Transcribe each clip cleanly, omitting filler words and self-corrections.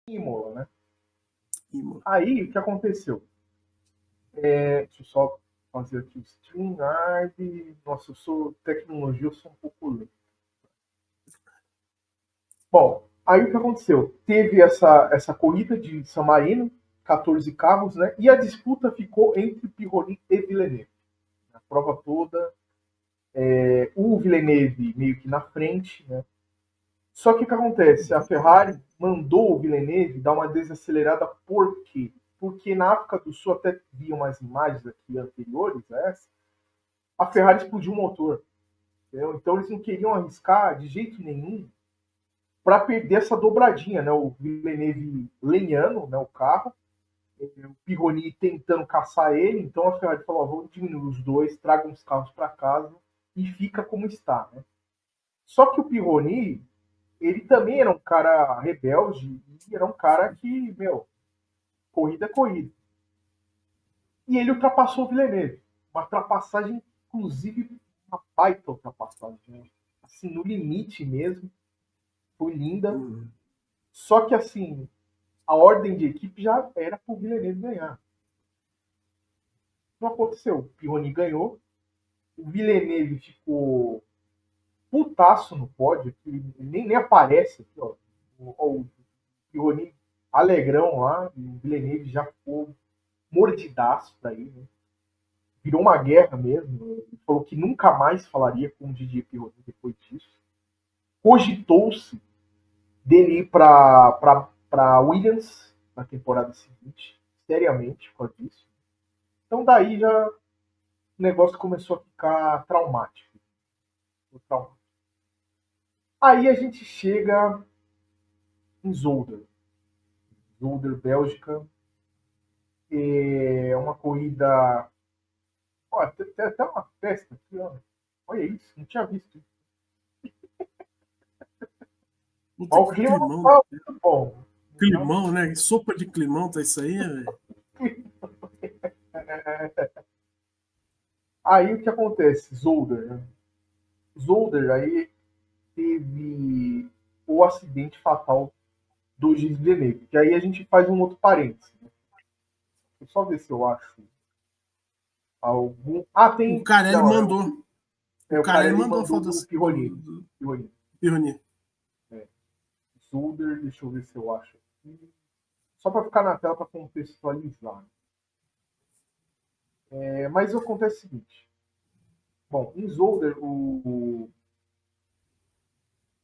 Imola, né? Imola. Aí, o que aconteceu? Deixa eu só fazer aqui o StreamYard. Nossa, tecnologia, eu sou um pouco lento. Bom, aí o que aconteceu? Teve essa corrida de San Marino, 14 carros, né? E a disputa ficou entre Pironi e Villeneuve. A prova toda, o Villeneuve meio que na frente, né? Só que o que acontece? A Ferrari mandou o Villeneuve dar uma desacelerada. Por quê? Porque na África do Sul, até vi umas imagens aqui anteriores a essa, a Ferrari explodiu o motor. Entendeu? Então eles não queriam arriscar de jeito nenhum para perder essa dobradinha, né? O Villeneuve lenhando, né, o carro, o Pironi tentando caçar ele, então a Ferrari falou: vamos diminuir os dois, tragam os carros para casa e fica como está, né? Só que o Pironi, ele também era um cara rebelde e era um cara que, meu, corrida é corrida. E ele ultrapassou o Villeneuve. Uma ultrapassagem, inclusive, uma baita ultrapassagem, né? Assim, no limite mesmo. Foi linda. Só que, assim, a ordem de equipe já era para o Villeneuve ganhar. Não aconteceu. O Pironi ganhou. O Villeneuve ficou putaço no pódio. Ele nem aparece aqui, ó. O Pironi alegrão lá. E o Villeneuve já ficou mordidaço daí, né? Virou uma guerra mesmo. Ele falou que nunca mais falaria com o Didier Pironi depois disso. Cogitou-se dele ir para Williams na temporada seguinte, seriamente por causa disso. Então daí já o negócio começou a ficar traumático. Aí a gente chega em Zolder. Zolder, Bélgica. É uma corrida. Ó, tem até uma festa aqui, ó. Olha isso, não tinha visto isso. Puta, Ó, o que clima não climão, tá né? muito bom. Climão, né? Sopa de climão, tá isso aí, velho? Aí o que acontece? Zolder, né? Zolder aí teve o acidente fatal do Gilles Villeneuve. Que aí a gente faz um outro parênteses. Né? Deixa eu só ver se eu acho algum. Ah, O tem. Carelli Não, mandou. O o Carelli Carelli mandou a mandou foto do do, Pironi. do Pironi. Pironi. Zolder, deixa eu ver se eu acho aqui. Só para ficar na tela para contextualizar. Mas acontece o seguinte. Bom, em Zolder, o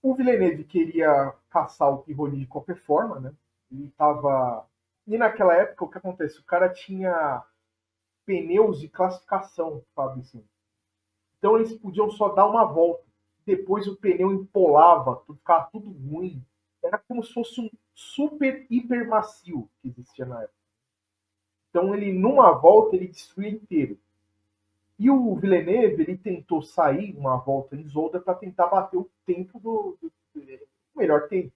Villeneuve queria caçar o Pironi de qualquer forma, né? Ele estava. E naquela época, o que acontece? O cara tinha pneus de classificação, sabe assim. Então eles podiam só dar uma volta. Depois o pneu empolava, ficava tudo ruim. Era como se fosse um super hiper macio que existia na época. Então ele, numa volta, ele destruía inteiro. E o Villeneuve, ele tentou sair uma volta em Zolder para tentar bater o tempo do melhor tempo.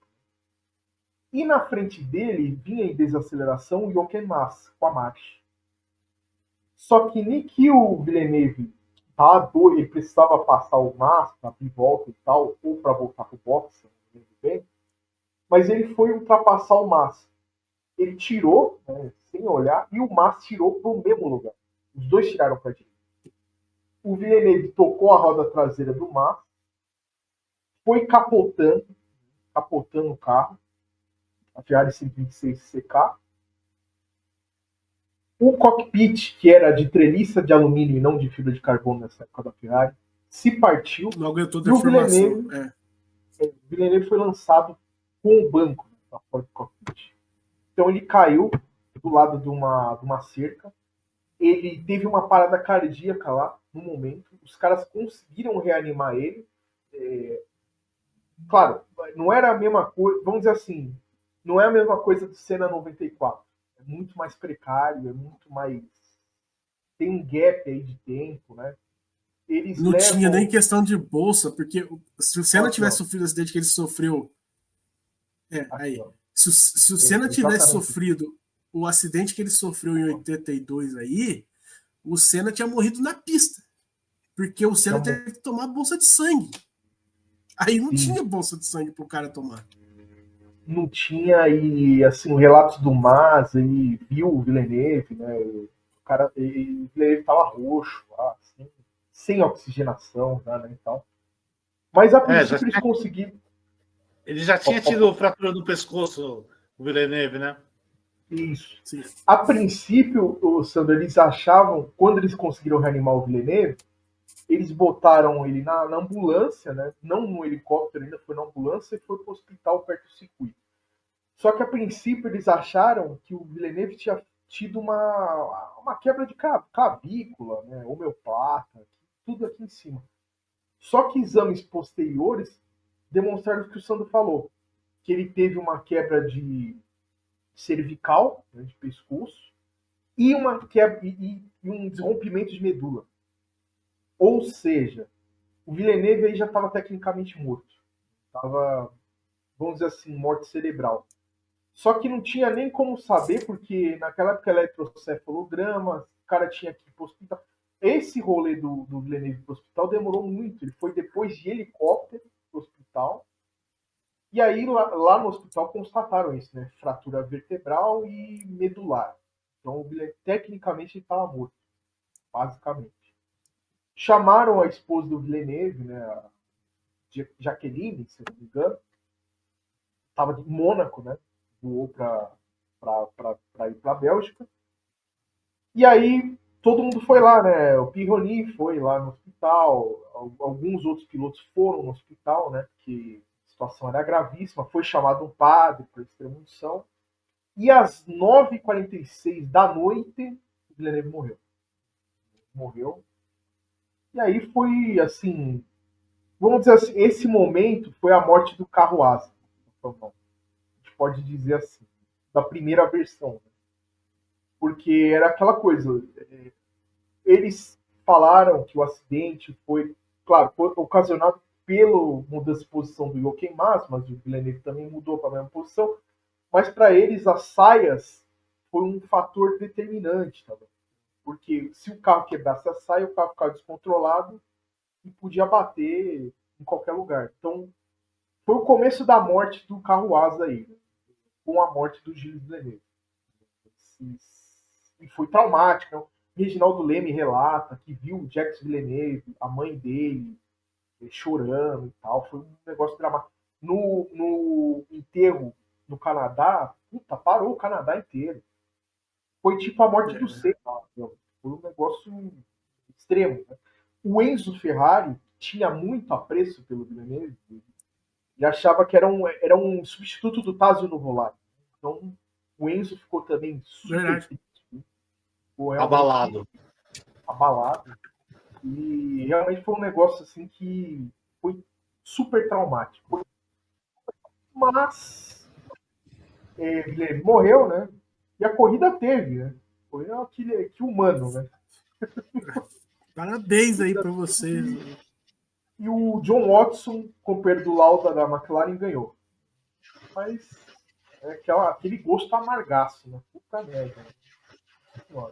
E na frente dele vinha em desaceleração o Jochen Mass com a marcha. Só que nem que o Villeneuve ele precisava passar o Mass para abrir volta e tal, ou para voltar para o boxe, não lembro bem, mas ele foi ultrapassar o Mass. Ele tirou, né, sem olhar, e o Mass tirou para o mesmo lugar. Os dois tiraram para a direita. O Villeneuve tocou a roda traseira do Mass, foi capotando o carro, a Ferrari 126 CK. O cockpit, que era de treliça de alumínio e não de fibra de carbono nessa época da Ferrari, se partiu. Não aguentou E o deformação. Villeneuve foi lançado com o banco na porta do cockpit. Então ele caiu do lado de uma cerca. Ele teve uma parada cardíaca lá no momento. Os caras conseguiram reanimar ele. Claro, não era a mesma coisa, vamos dizer assim, não é a mesma coisa do Senna 94. É muito mais precário, é muito mais. Tem um gap aí de tempo, né? Eles Não tinha nem levam. questão de bolsa, porque se o Senna Aqui, tivesse ó. sofrido o acidente que ele sofreu. Aqui, Aí. ó. Se o Senna tivesse Exatamente. sofrido o acidente que ele sofreu em 82 aí, o Senna tinha morrido na pista. Porque o Senna teve que tomar bolsa de sangue. Aí não Sim. tinha bolsa de sangue pro cara tomar. não tinha aí, assim, o relato do Massa, e viu o Villeneuve, né? O cara, o Villeneuve tava roxo lá, assim, sem oxigenação, né, e tal. Mas a princípio eles conseguiram. Ele já tinha tido fratura no pescoço, o Villeneuve, né? Isso. Sim. A princípio, Sandro, eles achavam, quando eles conseguiram reanimar o Villeneuve, eles botaram ele na ambulância, né? Não no helicóptero, ainda foi na ambulância e foi para o hospital perto do circuito. Só que a princípio eles acharam que o Villeneuve tinha tido uma quebra de clavícula, né? Homeoplata, tudo aqui em cima. Só que exames posteriores demonstraram o que o Sandro falou, que ele teve uma quebra de cervical, né, de pescoço, e uma quebra e um desrompimento de medula. Ou seja, o Villeneuve aí já estava tecnicamente morto. Estava, vamos dizer assim, morte cerebral. Só que não tinha nem como saber, porque naquela época eletrocefalograma, o cara tinha que ir para o hospital. Esse rolê do Villeneuve para o hospital demorou muito. Ele foi depois de helicóptero para o hospital. E aí, lá no hospital, constataram isso, né? Fratura vertebral e medular. Então, o Villeneuve, tecnicamente, ele estava morto, basicamente. Chamaram a esposa do Villeneuve, né? A Jaqueline, se não me engano. Estava em Mônaco, né? Voou para ir para a Bélgica. E aí todo mundo foi lá, né? O Pironi foi lá no hospital, alguns outros pilotos foram no hospital, né? Porque a situação era gravíssima. Foi chamado um padre para extrema-unção. E às 9h46 da noite, o Villeneuve morreu. Morreu. E aí foi assim, vamos dizer assim, esse momento foi a morte do carro asa. A gente pode dizer assim, da primeira versão. Né? Porque era aquela coisa, eles falaram que o acidente foi, claro, foi ocasionado pela mudança de posição do Jochen Mass, mas o Villeneuve também mudou para a mesma posição, mas para eles as saias foi um fator determinante também. Porque se o carro quebrasse a saia, o carro ficava descontrolado e podia bater em qualquer lugar. Então, foi o começo da morte do carro asa aí, né? Com a morte do Gilles Villeneuve. E foi traumático. Né? Reginaldo Leme relata que viu o Jacques Villeneuve, a mãe dele, chorando e tal. Foi um negócio dramático. No enterro no Canadá, puta, parou o Canadá inteiro. Foi tipo a morte do Senna. Foi um negócio extremo. Né? O Enzo Ferrari tinha muito apreço pelo Villeneuve. Ele achava que era um substituto do Tazio Nuvolari. Então, o Enzo ficou também super triste. Abalado. Abalado. E realmente foi um negócio assim que foi super traumático. Mas ele morreu, né? E a corrida teve, né? Foi aquele que humano, né? Parabéns aí para vocês. E o John Watson, companheiro do Lauda da McLaren, ganhou. Mas é aquele gosto amargaço, né? Puta merda. Né?